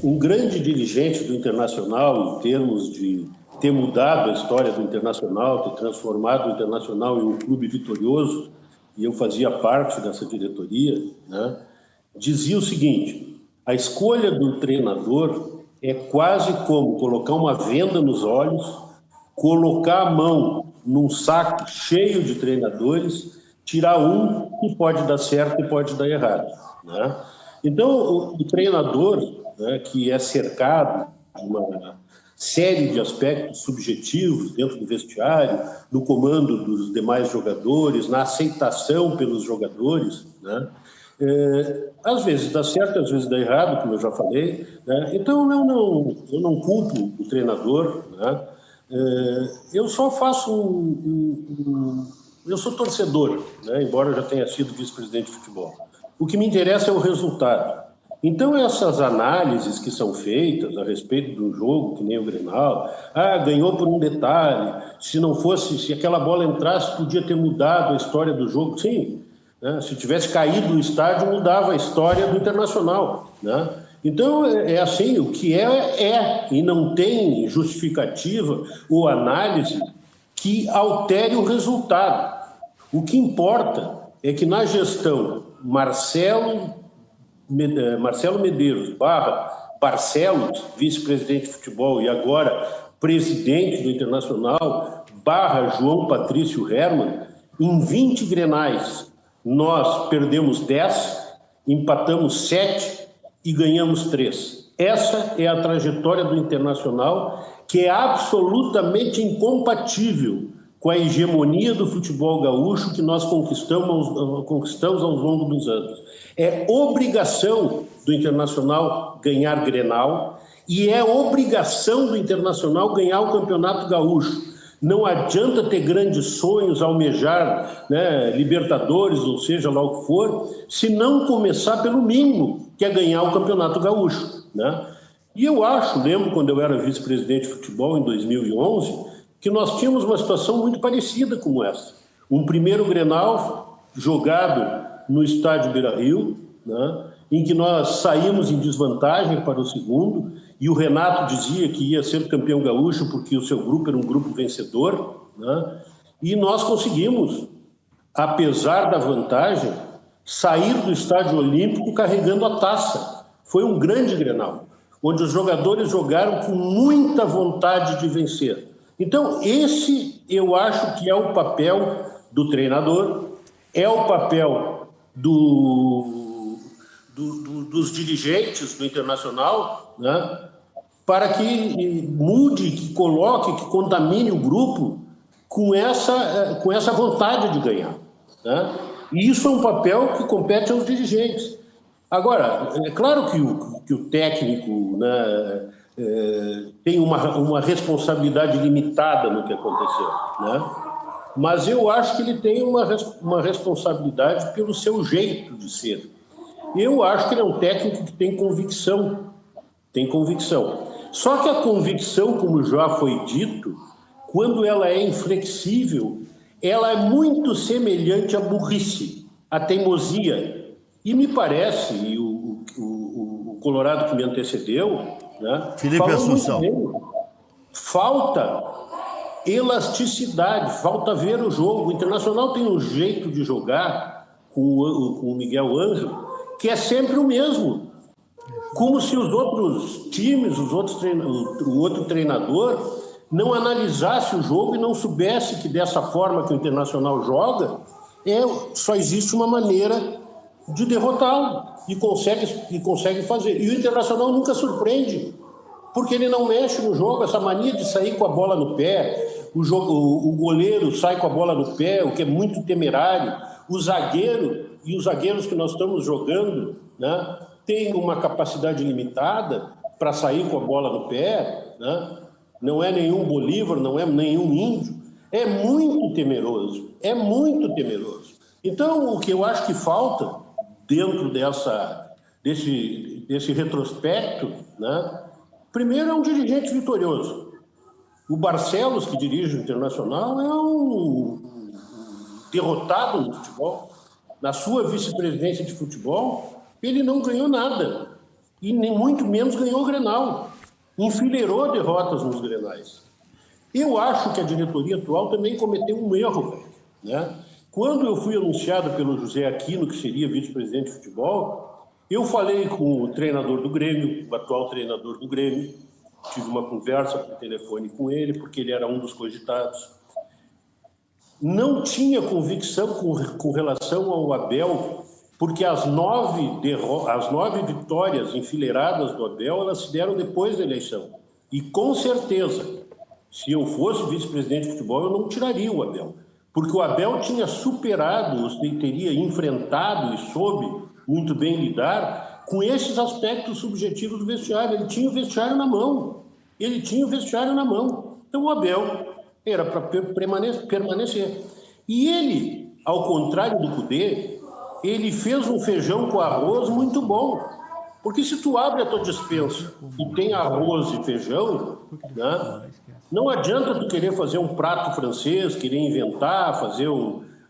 Um grande dirigente do Internacional, em termos de ter mudado a história do Internacional, ter transformado o Internacional em um clube vitorioso, e eu fazia parte dessa diretoria, né, dizia o seguinte: a escolha do treinador é quase como colocar uma venda nos olhos, colocar a mão num saco cheio de treinadores, tirar um que pode dar certo e pode dar errado, né? Então, o treinador, né, que é cercado de uma série de aspectos subjetivos dentro do vestiário, no comando dos demais jogadores, na aceitação pelos jogadores, né? Às vezes dá certo, às vezes dá errado, como eu já falei, né? Então eu não culpo o treinador, né? Eu só faço eu sou torcedor, né? Embora eu já tenha sido vice-presidente de futebol. O que me interessa é o resultado. Então, essas análises que são feitas a respeito do jogo, que nem o Grenal, ganhou por um detalhe, se aquela bola entrasse, podia ter mudado a história do jogo. Sim, né? Se tivesse caído o estádio, mudava a história do Internacional, né? Então, é assim, o que é, e não tem justificativa ou análise que altere o resultado. O que importa é que na gestão Marcelo Medeiros / Barcelos, vice-presidente de futebol e agora presidente do Internacional / João Patrício Hermann, em 20 grenais nós perdemos 10, empatamos 7 e ganhamos 3. Essa é a trajetória do Internacional, que é absolutamente incompatível com a hegemonia do futebol gaúcho que nós conquistamos ao longo dos anos. É obrigação do Internacional ganhar Grenal e é obrigação do Internacional ganhar o Campeonato Gaúcho. Não adianta ter grandes sonhos, almejar, né, Libertadores, ou seja lá o que for, se não começar pelo mínimo, que é ganhar o Campeonato Gaúcho, né? E eu lembro quando eu era vice-presidente de futebol em 2011, que nós tínhamos uma situação muito parecida como essa. Um primeiro Grenal jogado no estádio Beira-Rio, né, em que nós saímos em desvantagem para o segundo, e o Renato dizia que ia ser campeão gaúcho porque o seu grupo era um grupo vencedor, né, e nós conseguimos, apesar da vantagem, sair do estádio Olímpico carregando a taça. Foi um grande Grenal, onde os jogadores jogaram com muita vontade de vencer. Então, esse eu acho que é o papel do treinador, é o papel dos dirigentes do Internacional, né, para que mude, que coloque, que contamine o grupo com essa vontade de ganhar, né? E isso é um papel que compete aos dirigentes. Agora, é claro que o técnico, né, tem uma responsabilidade limitada no que aconteceu, né? Mas eu acho que ele tem uma responsabilidade pelo seu jeito de ser. Eu acho que ele é um técnico que tem convicção. Só que a convicção, como já foi dito, quando ela é inflexível, ela é muito semelhante à burrice, à teimosia. E me parece, e o Colorado que me antecedeu, né, Felipe Assunção, falta elasticidade, falta ver o jogo. O Internacional tem um jeito de jogar com o Miguel Ângelo que é sempre o mesmo. Como se os outros times, o outro treinador não analisasse o jogo e não soubesse que dessa forma que o Internacional joga, só existe uma maneira de derrotá-lo e consegue fazer. E o Internacional nunca surpreende, porque ele não mexe no jogo, essa mania de sair com a bola no pé, o goleiro sai com a bola no pé, o que é muito temerário, o zagueiro e os zagueiros que nós estamos jogando, né, tem uma capacidade limitada para sair com a bola no pé, né? Não é nenhum Bolívar, não é nenhum índio, é muito temeroso. Então, o que eu acho que falta dentro desse retrospecto, né? Primeiro é um dirigente vitorioso. O Barcelos, que dirige o Internacional, é um derrotado no futebol. Na sua vice-presidência de futebol, ele não ganhou nada. e nem muito menos ganhou o Grenal. Enfileirou derrotas nos Grenais. Eu acho que a diretoria atual também cometeu um erro, né? Quando eu fui anunciado pelo José Aquino, que seria vice-presidente de futebol, eu falei com o treinador do Grêmio, o atual treinador do Grêmio, tive uma conversa por telefone com ele, porque ele era um dos cogitados. Não tinha convicção com relação ao Abel, porque as 9 vitórias enfileiradas do Abel, elas se deram depois da eleição. E com certeza, se eu fosse vice-presidente de futebol, eu não tiraria o Abel. Porque o Abel tinha superado, teria enfrentado e soube muito bem lidar com esses aspectos subjetivos do vestiário. Ele tinha o vestiário na mão. Então o Abel era para permanecer. E ele, ao contrário do Cudê, ele fez um feijão com arroz muito bom. Porque se tu abre a tua despensa e tem arroz e feijão, né, não adianta tu querer fazer um prato francês, querer inventar, fazer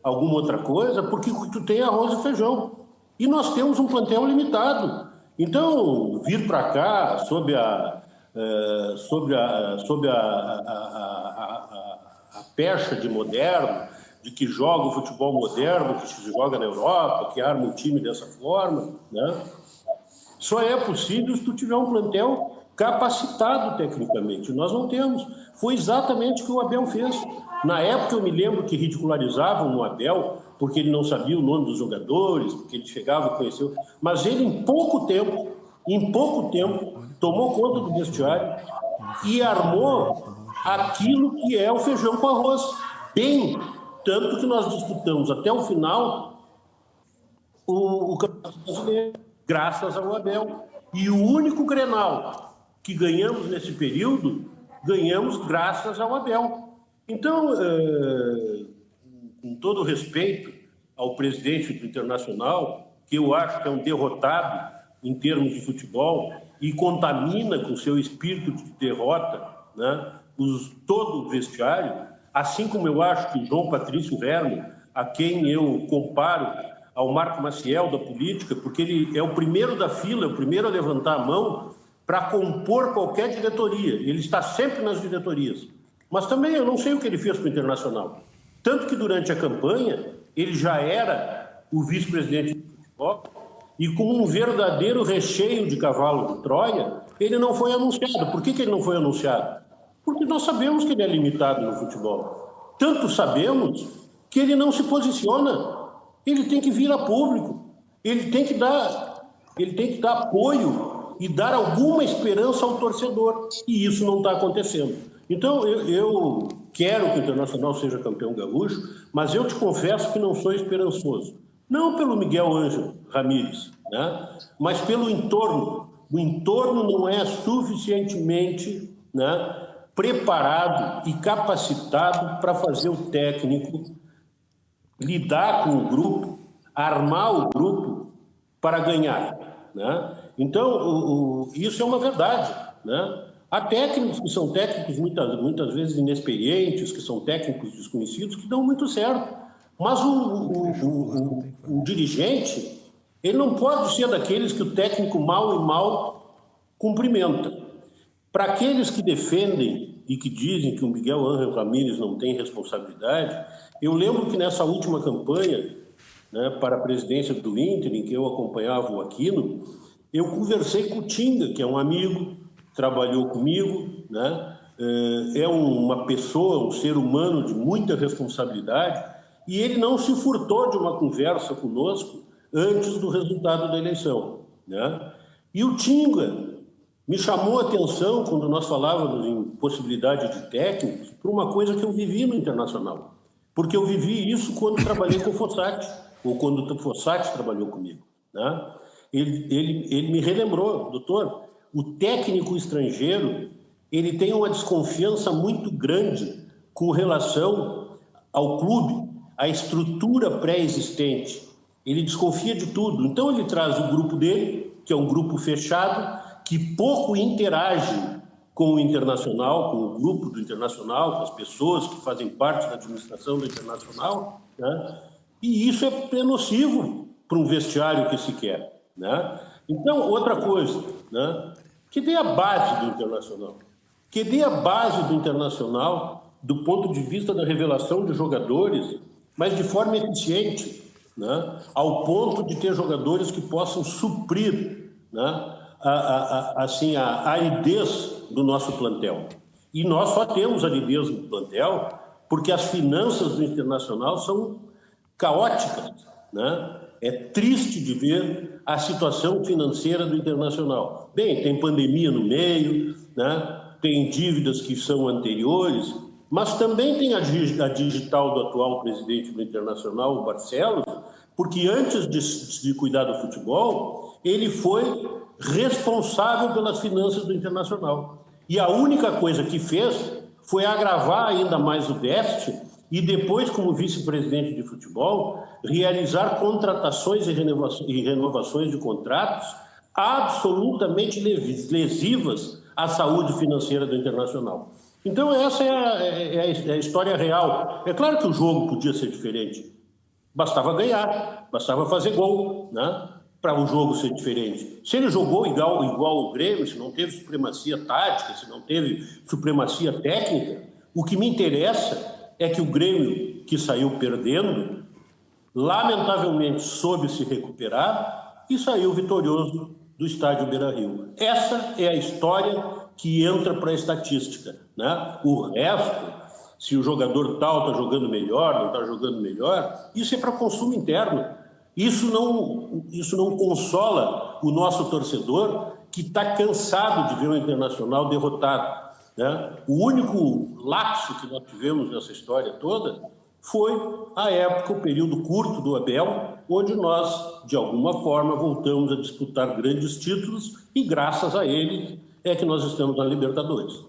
alguma outra coisa, porque tu tem arroz e feijão. E nós temos um plantel limitado. Então, vir para cá sob a pecha de moderno, de que joga o futebol moderno, que se joga na Europa, que arma o time dessa forma, né? Só é possível se tu tiver um plantel capacitado tecnicamente. Nós não temos. Foi exatamente o que o Abel fez. Na época eu me lembro que ridicularizavam o Abel porque ele não sabia o nome dos jogadores, porque ele chegava e conheceu. Mas ele, em pouco tempo, tomou conta do vestiário e armou aquilo que é o feijão com arroz. Bem, tanto que nós disputamos até o final o Campeonato Brasileiro, graças ao Abel. E o único Grenal que ganhamos nesse período, ganhamos graças ao Abel. Então, com todo respeito ao presidente do Internacional, que eu acho que é um derrotado em termos de futebol e contamina com seu espírito de derrota, né, todo o vestiário, assim como eu acho que João Patrício Herman, a quem eu comparo ao Marco Maciel da política, porque ele é o primeiro da fila, é o primeiro a levantar a mão para compor qualquer diretoria. Ele está sempre nas diretorias. Mas também eu não sei o que ele fez para o Internacional. Tanto que durante a campanha ele já era o vice-presidente de futebol e com um verdadeiro recheio de cavalo de Troia, ele não foi anunciado. Por que ele não foi anunciado? Porque nós sabemos que ele é limitado no futebol. Tanto sabemos que ele não se posiciona. Ele tem que vir a público. Ele tem que dar apoio e dar alguma esperança ao torcedor. E isso não está acontecendo. Então, eu quero que o Internacional seja campeão gaúcho, mas eu te confesso que não sou esperançoso. Não pelo Miguel Ângelo Ramírez, né, mas pelo entorno. O entorno não é suficientemente, né, preparado e capacitado para fazer o técnico lidar com o grupo, armar o grupo para ganhar, né? Então, isso é uma verdade, né? Há técnicos que são técnicos muitas vezes inexperientes, que são técnicos desconhecidos, que dão muito certo. Mas o dirigente, ele não pode ser daqueles que o técnico mal cumprimenta. Para aqueles que defendem e que dizem que o Miguel Ângelo Ramírez não tem responsabilidade, eu lembro que nessa última campanha, né, para a presidência do Inter, em que eu acompanhava o Aquino, eu conversei com o Tinga, que é um amigo, trabalhou comigo, né, é uma pessoa, um ser humano de muita responsabilidade, e ele não se furtou de uma conversa conosco antes do resultado da eleição, né? E o Tinga me chamou a atenção, quando nós falávamos em possibilidade de técnicos, por uma coisa que eu vivi no Internacional. Porque eu vivi isso quando trabalhei com o Fossati, ou quando o Fossati trabalhou comigo, né? Ele me relembrou, doutor, o técnico estrangeiro, ele tem uma desconfiança muito grande com relação ao clube, à estrutura pré-existente. Ele desconfia de tudo. Então ele traz o grupo dele, que é um grupo fechado, que pouco interage com o Internacional, com o grupo do Internacional, com as pessoas que fazem parte da administração do Internacional, né? E isso é nocivo para um vestiário que se quer, né? Então, outra coisa, né? Que dê a base do Internacional. Que dê a base do Internacional do ponto de vista da revelação de jogadores, mas de forma eficiente, né? Ao ponto de ter jogadores que possam suprir, né? Assim, a aridez do nosso plantel. E nós só temos aridez no plantel porque as finanças do Internacional são caóticas, né? É triste de ver a situação financeira do Internacional. Bem, tem pandemia no meio, né? Tem dívidas que são anteriores, mas também tem a digital do atual presidente do Internacional, o Barcelos, porque antes de cuidar do futebol, ele foi responsável pelas finanças do Internacional. E a única coisa que fez foi agravar ainda mais o déficit e depois, como vice-presidente de futebol, realizar contratações e renovações de contratos absolutamente lesivas à saúde financeira do Internacional. Então, essa é a história real. É claro que o jogo podia ser diferente. Bastava ganhar, bastava fazer gol, né? Para o jogo ser diferente. Se ele jogou igual ao Grêmio, se não teve supremacia tática, se não teve supremacia técnica, o que me interessa é que o Grêmio, que saiu perdendo, lamentavelmente soube se recuperar e saiu vitorioso do estádio Beira-Rio. Essa é a história que entra para a estatística, né? O resto, se o jogador tal está jogando melhor, não está jogando melhor, isso é para consumo interno. Isso não consola o nosso torcedor que está cansado de ver o Internacional derrotado, né? O único lapso que nós tivemos nessa história toda foi a época, o período curto do Abel, onde nós, de alguma forma, voltamos a disputar grandes títulos e, graças a ele, é que nós estamos na Libertadores.